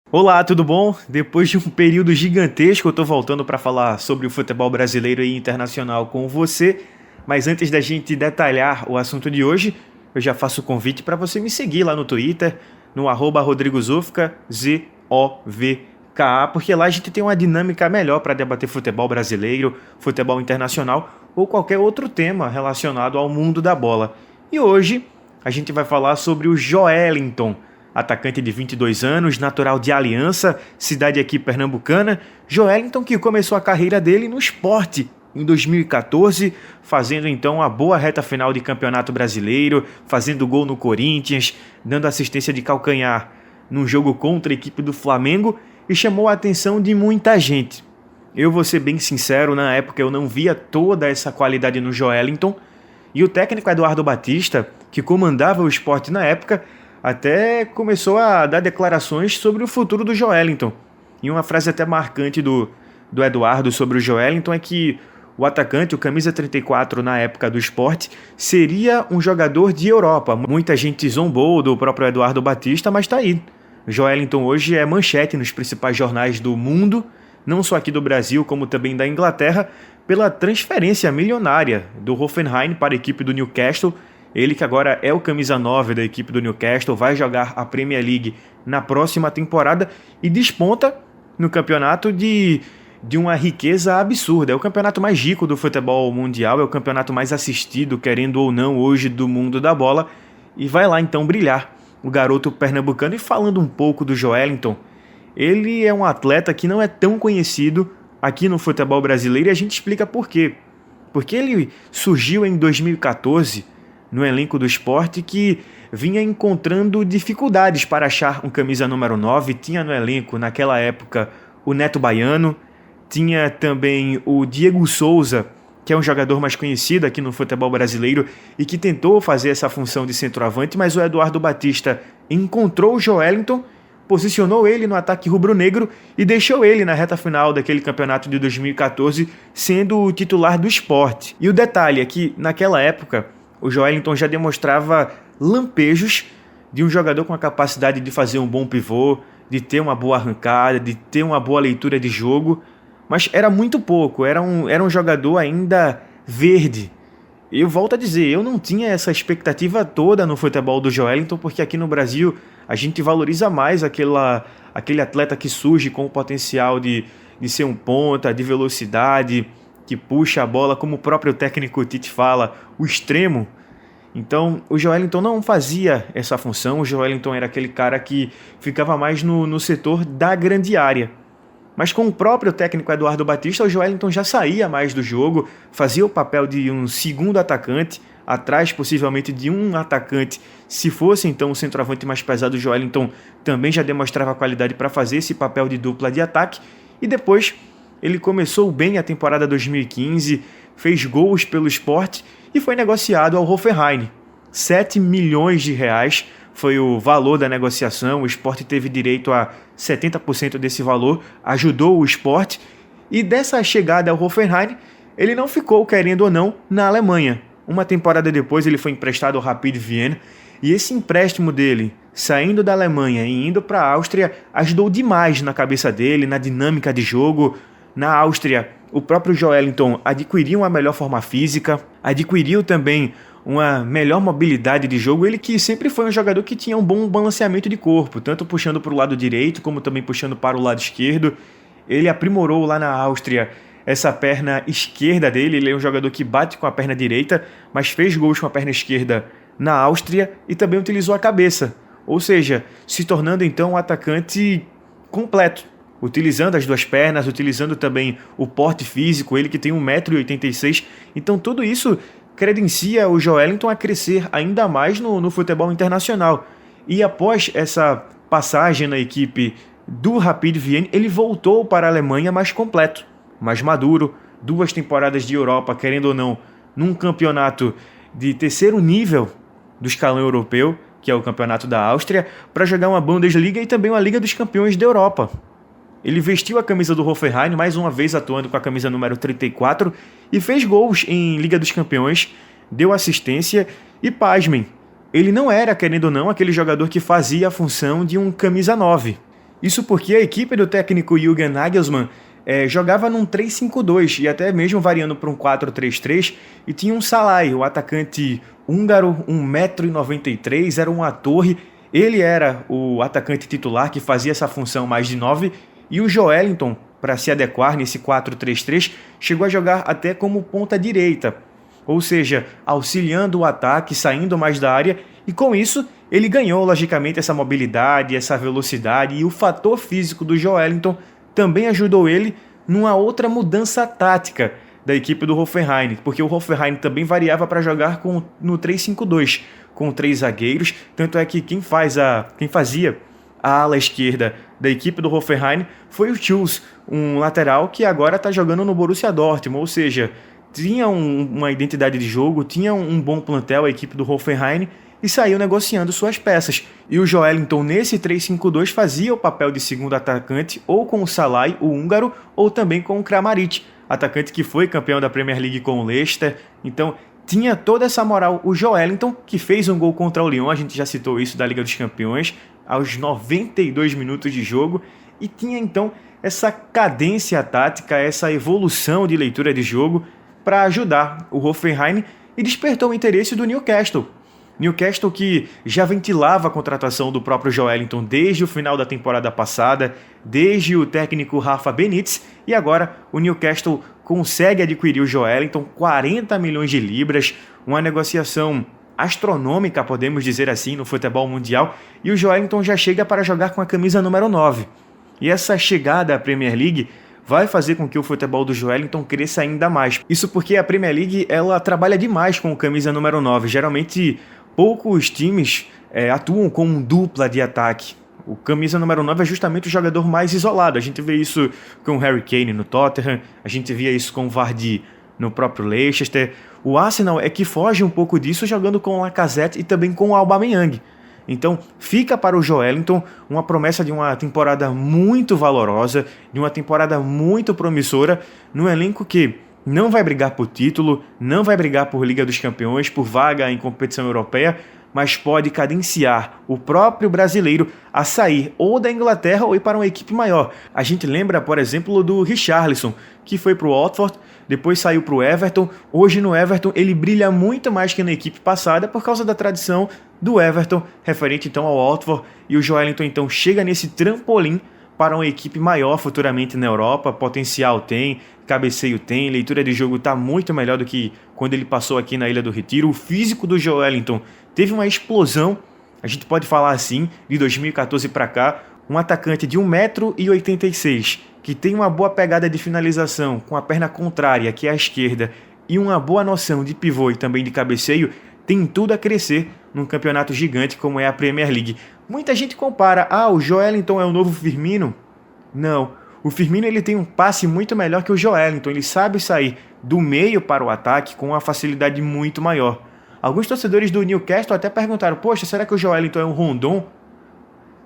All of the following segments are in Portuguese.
Olá, tudo bom? Depois de um período gigantesco, eu tô voltando para falar sobre o futebol brasileiro e internacional com você. Mas antes da gente detalhar o assunto de hoje, eu já faço o convite para você me seguir lá no Twitter, no @RodrigoZovka, ZOVKA, porque lá a gente tem uma dinâmica melhor para debater futebol brasileiro, futebol internacional ou qualquer outro tema relacionado ao mundo da bola. E hoje a gente vai falar sobre o Joelinton, atacante de 22 anos, natural de Aliança, cidade aqui pernambucana. Joelinton, que começou a carreira dele no Sport em 2014, fazendo então uma boa reta final de Campeonato Brasileiro, fazendo gol no Corinthians, dando assistência de calcanhar num jogo contra a equipe do Flamengo e chamou a atenção de muita gente. Eu vou ser bem sincero, na época eu não via toda essa qualidade no Joelinton, e o técnico Eduardo Batista, que comandava o Sport na época, até começou a dar declarações sobre o futuro do Joelinton. E uma frase até marcante do Eduardo sobre o Joelinton é que o atacante, o camisa 34 na época do Sport, seria um jogador de Europa. Muita gente zombou do próprio Eduardo Batista, mas tá aí. O Joelinton hoje é manchete nos principais jornais do mundo, não só aqui do Brasil, como também da Inglaterra, pela transferência milionária do Hoffenheim para a equipe do Newcastle. Ele que agora é o camisa 9 da equipe do Newcastle, vai jogar a Premier League na próxima temporada e desponta no campeonato de uma riqueza absurda. É o campeonato mais rico do futebol mundial, é o campeonato mais assistido, querendo ou não, hoje do mundo da bola. E vai lá então brilhar o garoto pernambucano. E falando um pouco do Joelinton, ele é um atleta que não é tão conhecido aqui no futebol brasileiro e a gente explica por quê. Porque ele surgiu em 2014 no elenco do Sport, que vinha encontrando dificuldades para achar um camisa número 9. Tinha no elenco, naquela época, o Neto Baiano, tinha também o Diego Souza, que é um jogador mais conhecido aqui no futebol brasileiro e que tentou fazer essa função de centroavante, mas o Eduardo Batista encontrou o Joelinton, posicionou ele no ataque rubro-negro e deixou ele na reta final daquele campeonato de 2014 sendo o titular do Sport. E o detalhe é que, naquela época, o Joelinton já demonstrava lampejos de um jogador com a capacidade de fazer um bom pivô, de ter uma boa arrancada, de ter uma boa leitura de jogo, mas era muito pouco, era um jogador ainda verde. Eu volto a dizer, eu não tinha essa expectativa toda no futebol do Joelinton, porque aqui no Brasil a gente valoriza mais aquele atleta que surge com o potencial de ser um ponta, de velocidade, que puxa a bola, como o próprio técnico Tite fala, o extremo. Então o Joelinton não fazia essa função, o Joelinton era aquele cara que ficava mais no setor da grande área. Mas com o próprio técnico Eduardo Batista, o Joelinton já saía mais do jogo, fazia o papel de um segundo atacante, atrás possivelmente de um atacante. Se fosse então o centroavante mais pesado, o Joelinton também já demonstrava qualidade para fazer esse papel de dupla de ataque. E depois ele começou bem a temporada 2015, fez gols pelo Sport e foi negociado ao Hoffenheim. 7 milhões de reais foi o valor da negociação, o Sport teve direito a 70% desse valor, ajudou o Sport, e dessa chegada ao Hoffenheim, ele não ficou, querendo ou não, na Alemanha. Uma temporada depois ele foi emprestado ao Rapid Viena, e esse empréstimo dele, saindo da Alemanha e indo para a Áustria, ajudou demais na cabeça dele, na dinâmica de jogo. Na Áustria, o próprio Joelinton adquiriu uma melhor forma física, adquiriu também uma melhor mobilidade de jogo. Ele que sempre foi um jogador que tinha um bom balanceamento de corpo, tanto puxando para o lado direito como também puxando para o lado esquerdo. Ele aprimorou lá na Áustria essa perna esquerda dele, ele é um jogador que bate com a perna direita, mas fez gols com a perna esquerda na Áustria e também utilizou a cabeça, ou seja, se tornando então um atacante completo, utilizando as duas pernas, utilizando também o porte físico, ele que tem 1,86 m, então tudo isso credencia o Joelinton a crescer ainda mais no futebol internacional. E após essa passagem na equipe do Rapid Viena, ele voltou para a Alemanha mais completo, mais maduro, 2 temporadas de Europa, querendo ou não, num campeonato de terceiro nível do escalão europeu, que é o campeonato da Áustria, para jogar uma Bundesliga e também uma Liga dos Campeões da Europa. Ele vestiu a camisa do Hoffenheim, mais uma vez atuando com a camisa número 34, e fez gols em Liga dos Campeões, deu assistência e, pasmem, ele não era, querendo ou não, aquele jogador que fazia a função de um camisa 9. Isso porque a equipe do técnico Jürgen Nagelsmann jogava num 3-5-2 e até mesmo variando para um 4-3-3, e tinha um Szalai, o atacante húngaro, 1,93 m, era uma torre. Ele era o atacante titular que fazia essa função mais de 9, e o Joelinton, para se adequar nesse 4-3-3, chegou a jogar até como ponta direita, ou seja, auxiliando o ataque, saindo mais da área, e com isso ele ganhou logicamente essa mobilidade, essa velocidade, e o fator físico do Joelinton também ajudou ele numa outra mudança tática da equipe do Hoffenheim, porque o Hoffenheim também variava para jogar no 3-5-2, com 3 zagueiros, tanto é que quem fazia a ala esquerda da equipe do Hoffenheim foi o Schulz, um lateral que agora está jogando no Borussia Dortmund, ou seja, tinha uma identidade de jogo, tinha um bom plantel a equipe do Hoffenheim e saiu negociando suas peças. E o Joelinton nesse 3-5-2 fazia o papel de segundo atacante, ou com o Szalai, o húngaro, ou também com o Kramaric, atacante que foi campeão da Premier League com o Leicester. Então tinha toda essa moral o Joelinton, que fez um gol contra o Lyon, a gente já citou isso, da Liga dos Campeões, aos 92 minutos de jogo, e tinha então essa cadência tática, essa evolução de leitura de jogo para ajudar o Hoffenheim, e despertou o interesse do Newcastle. Newcastle que já ventilava a contratação do próprio Joelinton desde o final da temporada passada, desde o técnico Rafa Benítez, e agora o Newcastle consegue adquirir o Joelinton, 40 milhões de libras, uma negociação astronômica, podemos dizer assim, no futebol mundial, e o Joelinton já chega para jogar com a camisa número 9. E essa chegada à Premier League vai fazer com que o futebol do Joelinton cresça ainda mais. Isso porque a Premier League ela trabalha demais com a camisa número 9, geralmente poucos times atuam com um dupla de ataque. O camisa número 9 é justamente o jogador mais isolado. A gente vê isso com o Harry Kane no Tottenham, a gente via isso com o Vardy no próprio Leicester. O Arsenal é que foge um pouco disso jogando com o Lacazette e também com o Aubameyang. Então fica para o Joelinton uma promessa de uma temporada muito valorosa, de uma temporada muito promissora, num elenco que não vai brigar por título, não vai brigar por Liga dos Campeões, por vaga em competição europeia, mas pode cadenciar o próprio brasileiro a sair ou da Inglaterra ou ir para uma equipe maior. A gente lembra, por exemplo, do Richarlison, que foi para o Watford, depois saiu para o Everton. Hoje no Everton ele brilha muito mais que na equipe passada por causa da tradição do Everton, referente então ao Watford, e o Joelinton então chega nesse trampolim para uma equipe maior futuramente na Europa. Potencial tem, cabeceio tem, leitura de jogo está muito melhor do que quando ele passou aqui na Ilha do Retiro. O físico do Joelinton teve uma explosão, a gente pode falar assim, de 2014 para cá. Um atacante de 1,86 m, que tem uma boa pegada de finalização com a perna contrária, que é a esquerda, e uma boa noção de pivô e também de cabeceio, tem tudo a crescer num campeonato gigante como é a Premier League. Muita gente compara, o Joelinton é o novo Firmino? Não, o Firmino ele tem um passe muito melhor que o Joelinton, ele sabe sair do meio para o ataque com uma facilidade muito maior. Alguns torcedores do Newcastle até perguntaram, poxa, será que o Joelinton é um Rondon?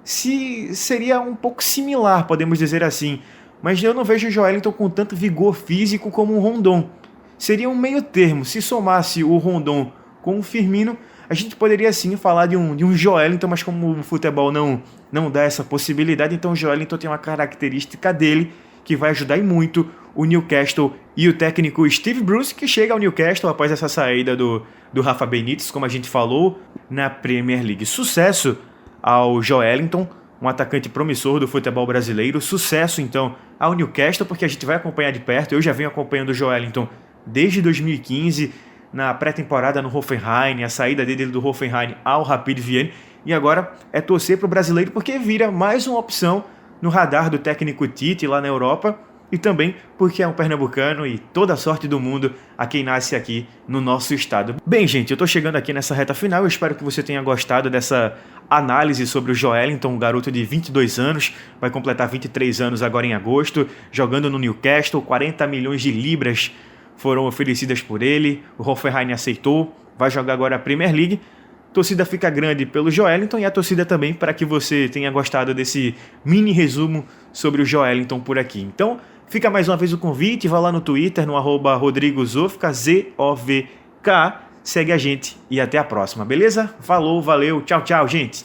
Se seria um pouco similar, podemos dizer assim, mas eu não vejo o Joelinton com tanto vigor físico como um Rondon. Seria um meio termo, se somasse o Rondon com o Firmino, a gente poderia sim falar de um Joelinton, mas como o futebol não dá essa possibilidade, então o Joelinton tem uma característica dele que vai ajudar e muito o Newcastle e o técnico Steve Bruce, que chega ao Newcastle após essa saída do Rafa Benítez, como a gente falou, na Premier League. Sucesso ao Joelinton, um atacante promissor do futebol brasileiro. Sucesso então ao Newcastle, porque a gente vai acompanhar de perto. Eu já venho acompanhando o Joelinton desde 2015, na pré-temporada no Hoffenheim, a saída dele do Hoffenheim ao Rapid Vienne, e agora é torcer para o brasileiro porque vira mais uma opção no radar do técnico Tite lá na Europa, e também porque é um pernambucano e toda a sorte do mundo a quem nasce aqui no nosso estado. Bem, gente, eu tô chegando aqui nessa reta final, eu espero que você tenha gostado dessa análise sobre o Joelinton, um garoto de 22 anos, vai completar 23 anos agora em agosto, jogando no Newcastle, 40 milhões de libras foram oferecidas por ele, o Hoffenheim aceitou, vai jogar agora a Premier League. A torcida fica grande pelo Joelinton e a torcida também para que você tenha gostado desse mini resumo sobre o Joelinton por aqui. Então, fica mais uma vez o convite, vá lá no Twitter, no @RodrigoZovka, ZOVK, segue a gente e até a próxima, beleza? Falou, valeu, tchau, tchau, gente!